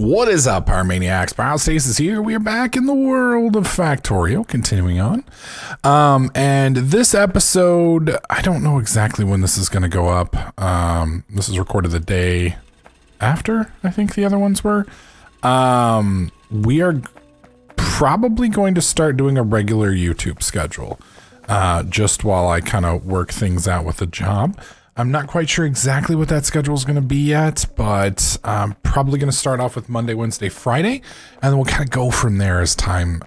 What is up, Power Maniacs? Biostasis here. We are back in the world of Factorio, continuing on. And this episode, I don't know exactly when this is going to go up. This is recorded the day after, I think the other ones were. We are probably going to start doing a regular YouTube schedule, just while I kind of work things out with the job. I'm not quite sure exactly what that schedule is going to be yet, but I'm probably going to start off with Monday, Wednesday, Friday, and then we'll kind of go from there as time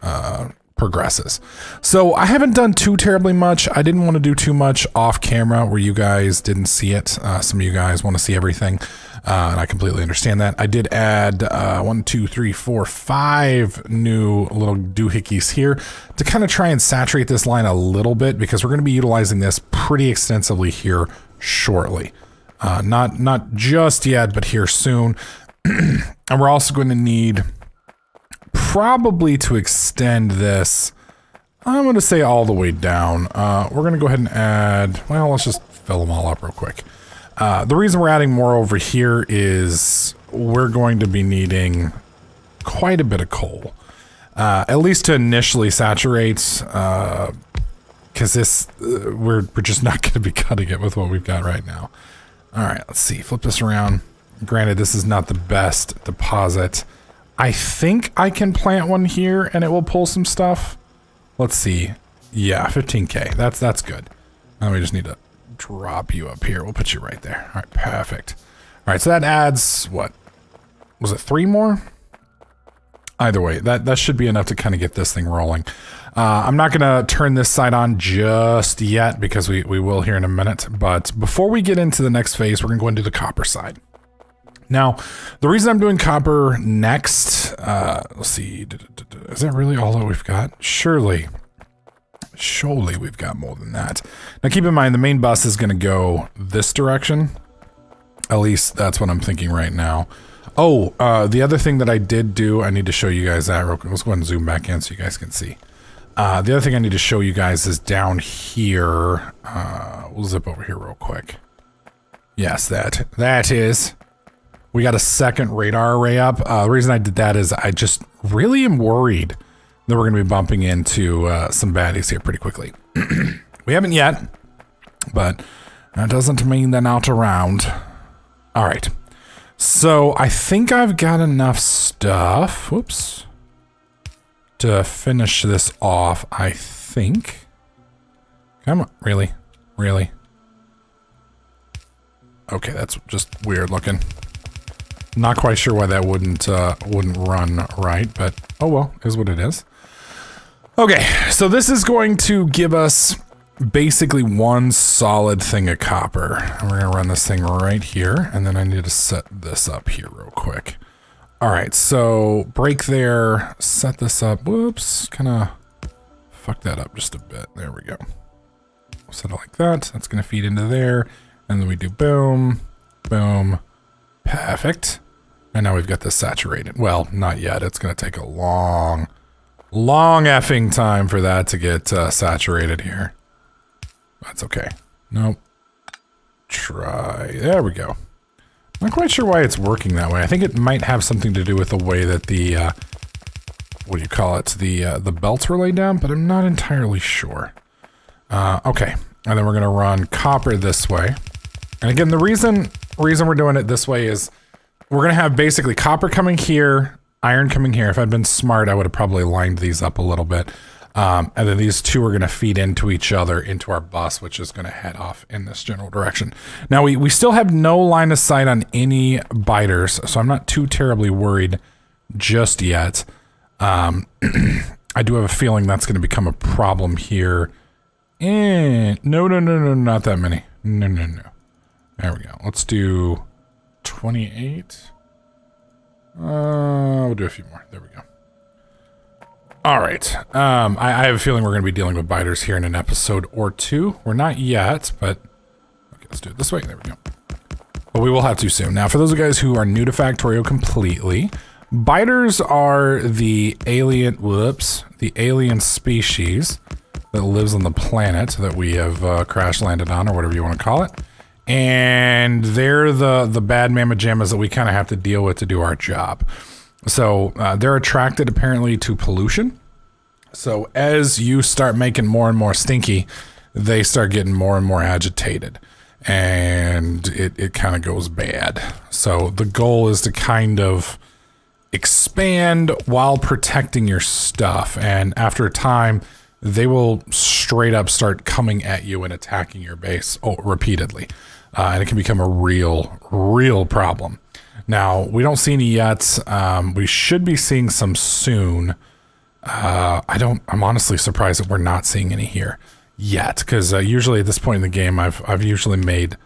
progresses. So I haven't done too terribly much. I didn't want to do too much off camera where you guys didn't see it. Some of you guys want to see everything, and I completely understand that. I did add 5 new little doohickeys here to kind of try and saturate this line a little bit, because we're going to be utilizing this pretty extensively here shortly. Not just yet, but here soon. And we're also going to need probably to extend this, I'm going to say all the way down. We're going to go ahead and add, well, let's just fill them all up real quick. The reason we're adding more over here is we're going to be needing quite a bit of coal, at least to initially saturate, because this, we're just not going to be cutting it with what we've got right now. All right, let's see. Flip this around. Granted, this is not the best deposit. I think I can plant one here and it will pull some stuff. Let's see. Yeah, 15K. That's good. Now we just need to drop you up here. We'll put you right there. All right, perfect. All right, so that adds, what? Was it 3 more? Either way, that should be enough to kind of get this thing rolling. I'm not going to turn this side on just yet, because we will here in a minute. But before we get into the next phase, we're going to go into the copper side. Now, the reason I'm doing copper next, let's see, is that really all that we've got? Surely we've got more than that. Now, keep in mind, the main bus is going to go this direction. At least that's what I'm thinking right now. Oh, the other thing that I did do, I need to show you guys that real quick. Let's go ahead and zoom back in so you guys can see. The other thing I need to show you guys is down here. We'll zip over here real quick. Yes, that is. We got a second radar array up. The reason I did that is I just really am worried that we're going to be bumping into some baddies here pretty quickly. We haven't yet, but that doesn't mean they're not around. All right. So I think I've got enough stuff, whoops, to finish this off, I think. Come on, really? Okay, that's just weird looking. Not quite sure why that wouldn't run right, but oh well, is what it is. Okay, so this is going to give us basically one solid thing of copper. And we're gonna run this thing right here, and then I need to set this up here real quick. All right, so break there, set this up. Whoops, kind of fuck that up just a bit. There we go. Set it like that. That's gonna feed into there, and then we do boom, boom, perfect. And now we've got this saturated. Well, not yet. It's gonna take a long effing time for that to get saturated here. That's okay. Nope. Try. There we go. Not quite sure why it's working that way. I think it might have something to do with the way that the, what do you call it? The belts were laid down, but I'm not entirely sure. Okay. And then we're going to run copper this way. And again, the reason we're doing it this way is we're going to have basically copper coming here, iron coming here. If I'd been smart, I would have probably lined these up a little bit. And then these two are going to feed into each other into our bus, which is going to head off in this general direction. Now, we still have no line of sight on any biters, so I'm not too terribly worried just yet. I do have a feeling that's going to become a problem here. And no, not that many. No. There we go. Let's do 28. We'll do a few more. There we go. All right. I have a feeling we're going to be dealing with biters here in an episode or two. We're not yet, but okay, let's do it this way. There we go. But we will have to soon. Now, for those of you guys who are new to Factorio completely, biters are the alien, the alien species that lives on the planet that we have crash landed on, or whatever you want to call it. And they're the bad mamma jammas that we kind of have to deal with to do our job. So they're attracted apparently to pollution. So as you start making more and more stinky, they start getting more and more agitated, and it kind of goes bad. So the goal is to kind of expand while protecting your stuff, and after a time, they will straight up start coming at you and attacking your base repeatedly, and it can become a real problem. Now, we don't see any yet. We should be seeing some soon. I'm honestly surprised that we're not seeing any here yet, because usually at this point in the game, I've usually made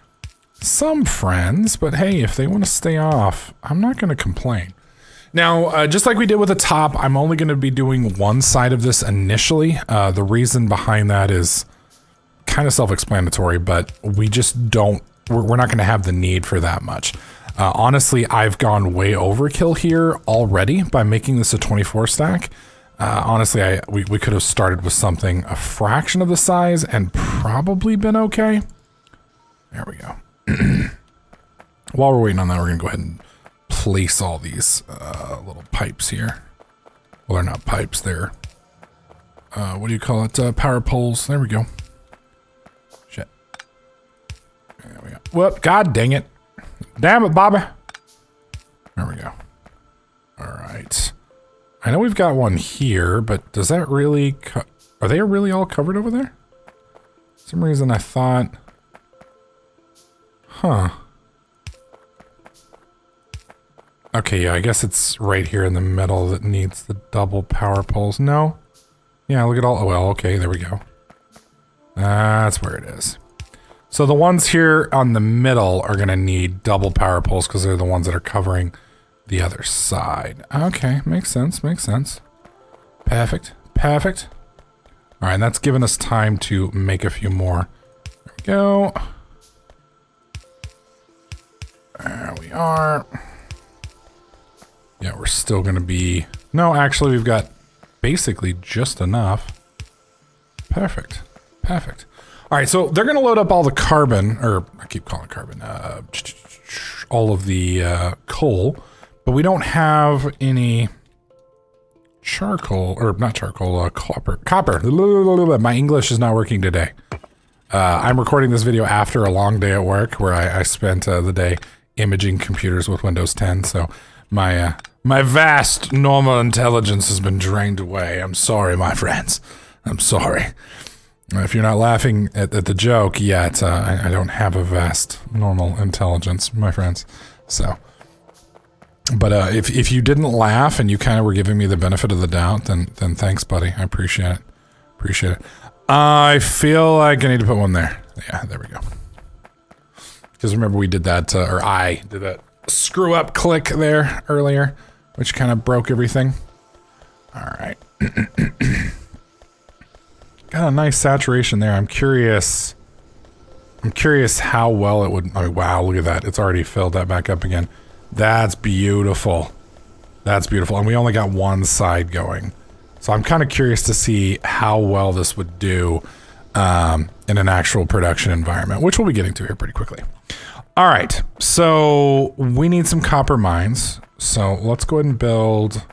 some friends, but hey, if they want to stay off, I'm not going to complain. Now, just like we did with the top, I'm only going to be doing one side of this initially. The reason behind that is kind of self-explanatory, but we just don't, we're not going to have the need for that much. Honestly, I've gone way overkill here already by making this a 24 stack. Honestly, we could have started with something a fraction of the size and probably been okay. There we go. While we're waiting on that, we're going to go ahead and place all these little pipes here. Well, they're not pipes, they're, what do you call it? Power poles. There we go. Shit. There we go. Whoop, god dang it. Damn it, Bobby. There we go. All right. I know we've got one here, but does that really... Are they really all covered over there? For some reason I thought... Huh. Okay, yeah, I guess it's right here in the middle that needs the double power poles. No? Yeah, look at all... Oh, well, okay, there we go. That's where it is. So the ones here on the middle are going to need double power poles because they're the ones that are covering the other side. Okay, makes sense, makes sense. Perfect, perfect. All right, and that's given us time to make a few more. There we go. There we are. Yeah, we're still going to be... No, actually, we've got basically just enough. Perfect, perfect. All right, so they're going to load up all the carbon, or I keep calling it carbon, all of the coal, but we don't have any charcoal, or not charcoal, copper. My English is not working today. I'm recording this video after a long day at work where I spent the day imaging computers with Windows 10, so my vast normal intelligence has been drained away. I'm sorry, my friends. I'm sorry. If you're not laughing at the joke yet, I don't have a vast normal intelligence, my friends. So, but if you didn't laugh and you kind of were giving me the benefit of the doubt, then thanks, buddy. I appreciate it. Appreciate it. I feel like I need to put one there. Yeah, there we go. Because remember we did that, or I did that screw up click there earlier, which kind of broke everything. All right. Got a nice saturation there. I'm curious how well it would... Oh, wow, look at that. It's already filled that back up again. That's beautiful. That's beautiful. And we only got one side going. So I'm kind of curious to see how well this would do in an actual production environment, which we'll be getting to here pretty quickly. All right, so we need some copper mines. So let's go ahead and build...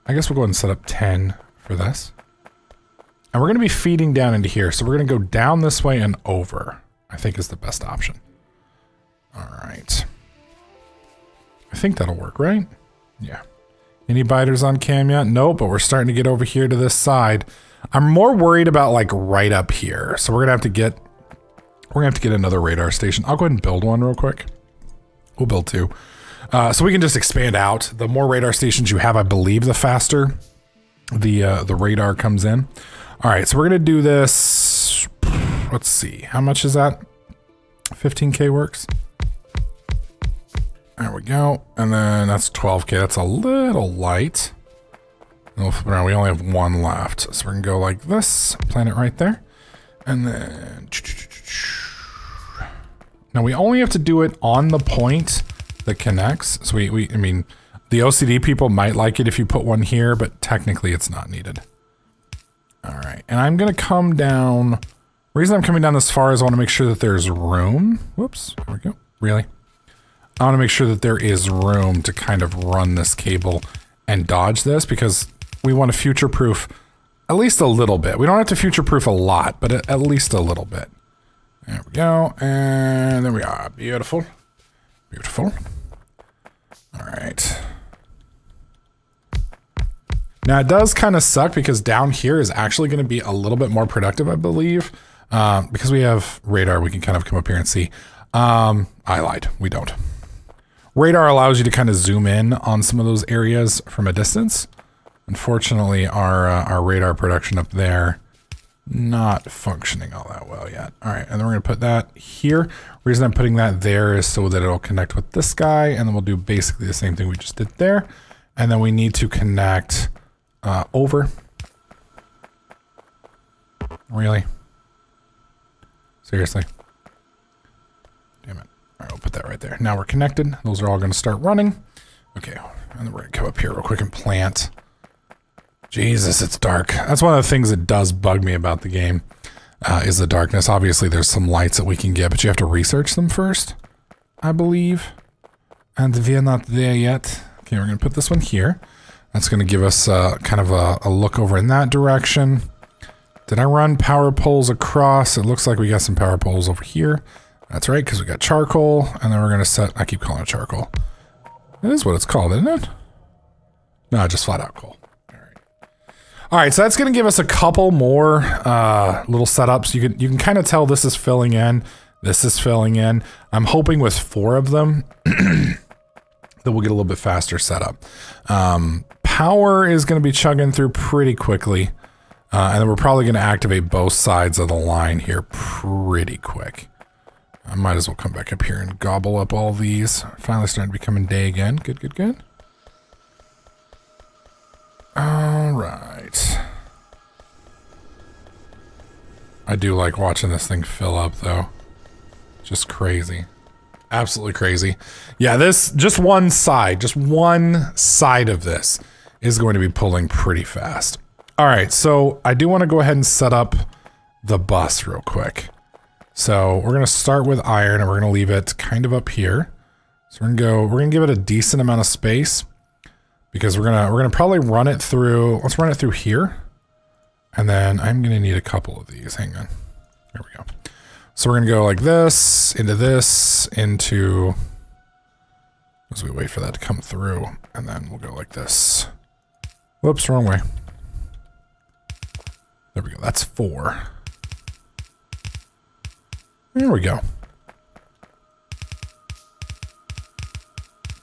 I guess we'll go ahead and set up 10 for this. And we're going to be feeding down into here. So we're going to go down this way and over, I think is the best option. All right. I think that'll work, right? Yeah. Any biters on cam yet? No, but we're starting to get over here to this side. I'm more worried about like right up here. So we're going to have to get another radar station. I'll go ahead and build one real quick. We'll build two. So we can just expand out. The more radar stations you have, I believe, the faster the radar comes in. All right, so we're gonna do this. Let's see, how much is that? 15K works. There we go, and then that's 12K. That's a little light. We only have one left, so we're gonna go like this. Plant it right there, and then. Now we only have to do it on the point that connects. So I mean, the OCD people might like it if you put one here, but technically it's not needed. All right, and I'm gonna come down. The reason I'm coming down this far is I wanna make sure that there's room. Whoops, there we go, really? I wanna make sure that there is room to kind of run this cable and dodge this because we want to future-proof at least a little bit. We don't have to future-proof a lot, but at least a little bit. There we go, and there we are. Beautiful. Beautiful. All right. Now, it does kind of suck because down here is actually going to be a little bit more productive, I believe. Because we have radar, we can kind of come up here and see. I lied. We don't. Radar allows you to kind of zoom in on some of those areas from a distance. Unfortunately, our radar production up there not functioning all that well yet. All right, and then we're going to put that here. Reason I'm putting that there is so that it'll connect with this guy, and then we'll do basically the same thing we just did there. And then we need to connect over. Really? Seriously? Damn it. All right, we'll put that right there. Now we're connected. Those are all going to start running. Okay, and then we're going to come up here real quick and plant. Jesus, it's dark. That's one of the things that does bug me about the game, is the darkness. Obviously, there's some lights that we can get, but you have to research them first, I believe. And we're not there yet. Okay, we're going to put this one here. That's going to give us kind of a look over in that direction. Did I run power poles across? It looks like we got some power poles over here. That's right, because we got charcoal, and then we're going to set... I keep calling it charcoal. That is what it's called, isn't it? No, just flat out coal. All right, so that's going to give us a couple more little setups. You can kind of tell this is filling in. This is filling in. I'm hoping with 4 of them that we'll get a little bit faster setup. Power is going to be chugging through pretty quickly. And then we're probably going to activate both sides of the line here pretty quick. I might as well come back up here and gobble up all these. Finally starting to become day again. Good, good, good. All right. I do like watching this thing fill up, though. Just crazy. Absolutely crazy. Yeah, just one side of this is going to be pulling pretty fast. All right, so I do want to go ahead and set up the bus real quick. So we're going to start with iron, and we're going to leave it kind of up here. So we're going to give it a decent amount of space. Because we're gonna probably run it through. Let's run it through here, and then I'm gonna need a couple of these. Hang on, there we go. So we're gonna go like this, into. As we wait for that to come through, and then we'll go like this. Whoops, wrong way. There we go. That's 4. There we go.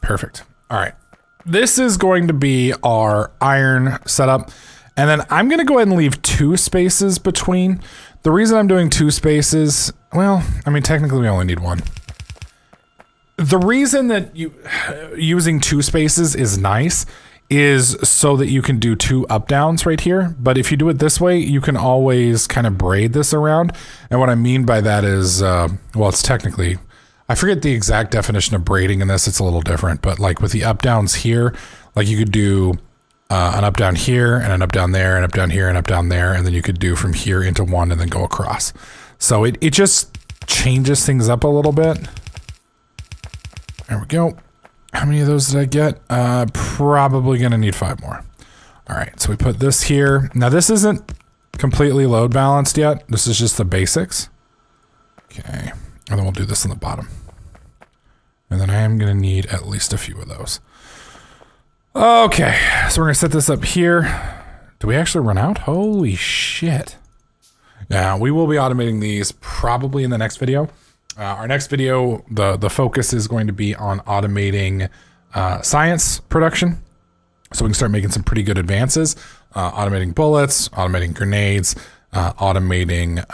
Perfect. All right. This is going to be our iron setup. And then I'm going to go ahead and leave 2 spaces between. The reason I'm doing 2 spaces, well, I mean, technically we only need 1. The reason that using 2 spaces is nice is so that you can do 2 up downs right here. But if you do it this way, you can always kind of braid this around. And what I mean by that is, well, it's technically... I forget the exact definition of braiding in this. It's a little different, but like with the up downs here, like you could do an up down here and an up down there and up down here and up down there. And then you could do from here into one and then go across. So it just changes things up a little bit. There we go. How many of those did I get? Probably going to need 5 more. All right. So we put this here. Now this isn't completely load balanced yet. This is just the basics. Okay. And then we'll do this on the bottom. And then I am going to need at least a few of those. Okay, so we're going to set this up here. Do we actually run out? Holy shit. Yeah, we will be automating these probably in the next video. Our next video, the focus is going to be on automating science production. So we can start making some pretty good advances. Automating bullets, automating grenades, automating...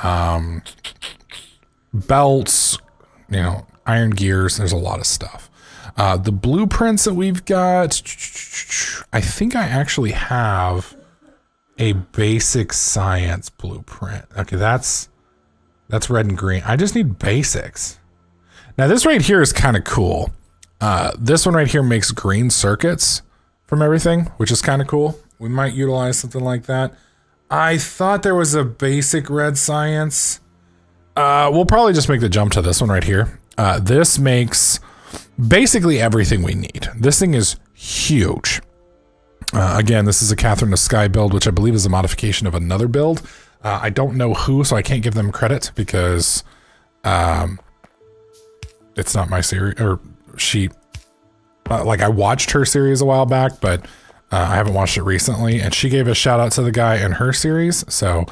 belts, you know, iron gears. There's a lot of stuff. The blueprints that we've got, I think I actually have a basic science blueprint. Okay, that's red and green. I just need basics. Now this right here is kind of cool. This one right here makes green circuits from everything, which is kind of cool. We might utilize something like that. I thought there was a basic red science. We'll probably just make the jump to this one right here. This makes basically everything we need. This thing is huge. Again, this is a Catherine the Sky build, which I believe is a modification of another build. I don't know who, so I can't give them credit because it's not my series, or she, like I watched her series a while back, but I haven't watched it recently, and she gave a shout out to the guy in her series. So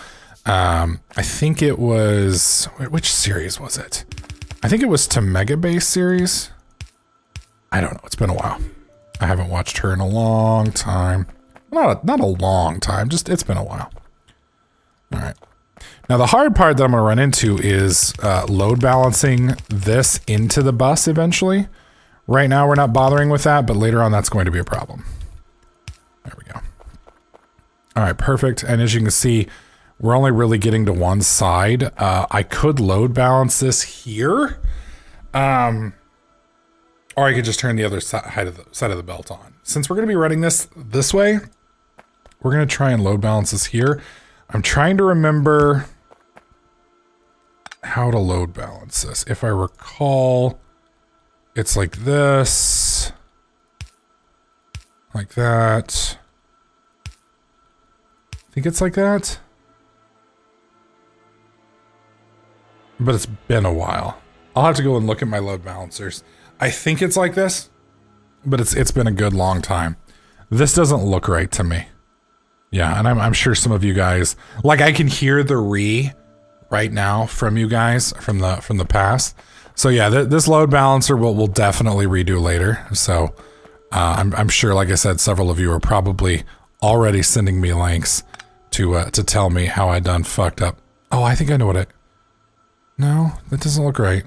I think it was, which series was it? I think it was to Mega Base series. I don't know. It's been a while. I haven't watched her in a long time. Not a long time, just it's been a while. All right. Now the hard part that I'm going to run into is load balancing this into the bus eventually. Right now we're not bothering with that, but later on that's going to be a problem. There we go. All right, perfect. And as you can see, we're only really getting to one side. I could load balance this here. Or I could just turn the other side of the belt on. Since we're going to be running this way, we're going to try and load balance this here. I'm trying to remember how to load balance this. If I recall, it's like this, like that. I think it's like that. But it's been a while. I'll have to go and look at my load balancers. I think it's like this, but it's been a good long time. This doesn't look right to me. Yeah, and I'm sure some of you guys, like I can hear the right now from you guys from the past. So yeah, this load balancer we'll definitely redo later. So I'm sure, like I said, several of you are probably already sending me links to tell me how I done fucked up. Oh, I think I know what no, that doesn't look right.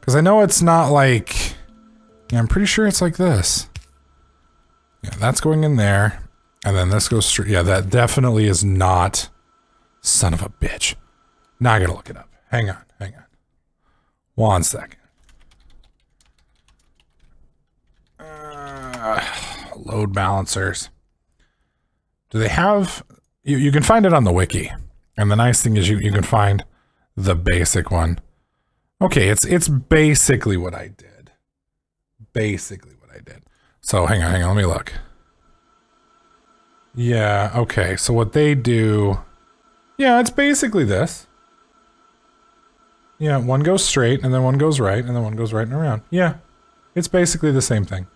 Because I know it's not like, yeah, I'm pretty sure it's like this. Yeah, that's going in there. And then this goes straight. Yeah, that definitely is not, son of a bitch. Now I gotta look it up. Hang on. 1 second. Load balancers. Do they have, you can find it on the wiki. And the nice thing is you can find the basic one. Okay, it's basically what I did. So hang on, let me look. Yeah, okay, so what they do, yeah, it's basically this. Yeah, one goes straight, and then one goes right, and then one goes right and around. Yeah, it's basically the same thing.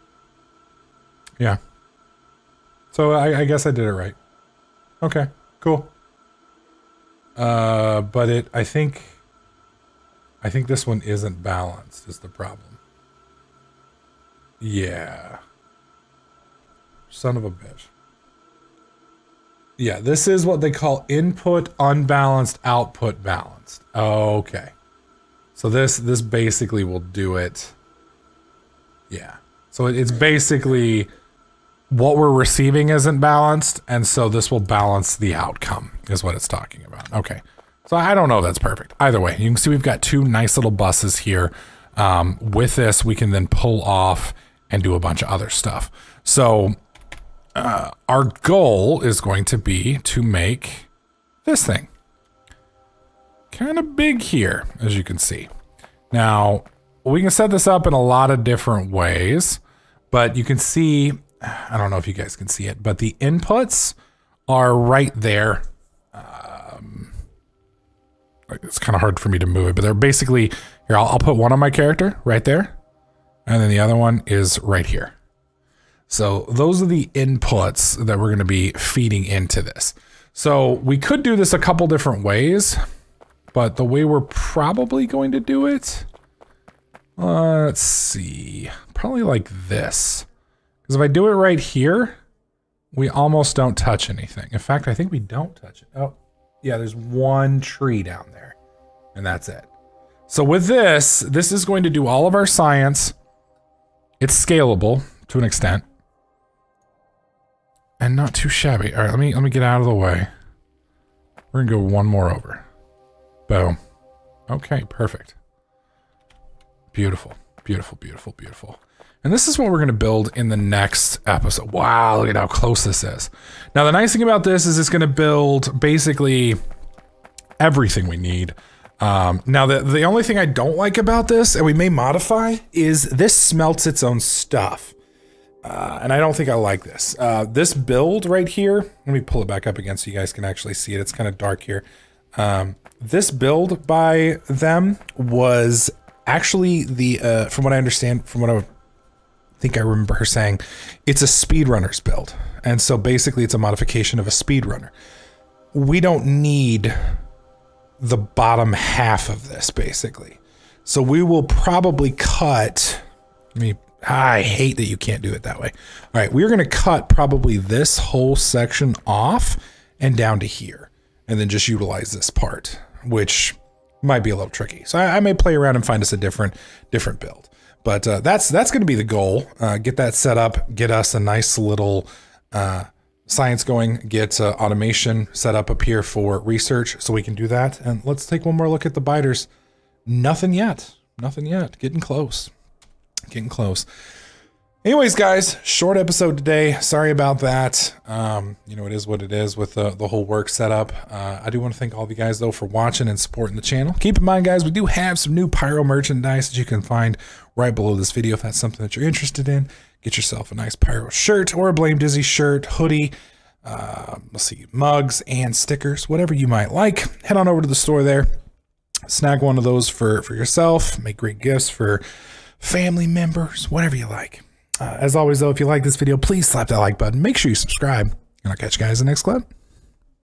Yeah. So I guess I did it right. Okay, cool. But I think this one isn't balanced is the problem. Yeah. Son of a bitch. Yeah, this is what they call input unbalanced, output balanced. Okay. So this basically will do it. Yeah. So it's basically what we're receiving isn't balanced, and so this will balance the outcome is what it's talking about. Okay. So I don't know if that's perfect. Either way, you can see we've got two nice little buses here. With this, we can then pull off and do a bunch of other stuff. So our goal is going to be to make this thing kind of big here, as you can see. Now, we can set this up in a lot of different ways, but you can see, I don't know if you guys can see it, but the inputs are right there. It's kind of hard for me to move it, but they're basically, here, I'll put one on my character right there, and then the other one is right here. So those are the inputs that we're going to be feeding into this. So we could do this a couple different ways, but the way we're probably going to do it, let's see, probably like this. Because if I do it right here, we almost don't touch anything. In fact, I think we don't touch it. Oh, yeah, there's one tree down there, and that's it. So with this is going to do all of our science. It's scalable to an extent. And not too shabby. All right, let me get out of the way. We're gonna go one more over. Boom. Okay, perfect. Beautiful, beautiful, beautiful, beautiful. And this is what we're gonna build in the next episode. Wow, look at how close this is. Now, the nice thing about this is it's gonna build basically everything we need. Now, the only thing I don't like about this, and we may modify, is this smelts its own stuff. And I don't think I like this. This build right here, let me pull it back up again so you guys can actually see it. It's kind of dark here. This build by them was actually the, from what I understand, from what I think I remember her saying, it's a speedrunner's build. And so basically it's a modification of a speedrunner. We don't need the bottom half of this basically. So we will probably cut, I hate that you can't do it that way. All right, we're gonna cut probably this whole section off and down to here, and then just utilize this part, which might be a little tricky. So I may play around and find us a different build. But that's gonna be the goal. Get that set up, get us a nice little science going, get automation set up here for research so we can do that. And let's take one more look at the biters. Nothing yet, getting close. Getting close. Anyways, guys, short episode today. Sorry about that. You know, it is what it is with the whole work setup. I do want to thank all of you guys, though, for watching and supporting the channel. Keep in mind, guys, we do have some new pyro merchandise that you can find right below this video if that's something that you're interested in. Get yourself a nice pyro shirt or a Blame Dizzy shirt, hoodie, let's see, mugs and stickers, whatever you might like. Head on over to the store there. Snag one of those for yourself. Make great gifts for family members, whatever you like. As always, though, if you like this video, please slap that like button. Make sure you subscribe, and I'll catch you guys in the next clip.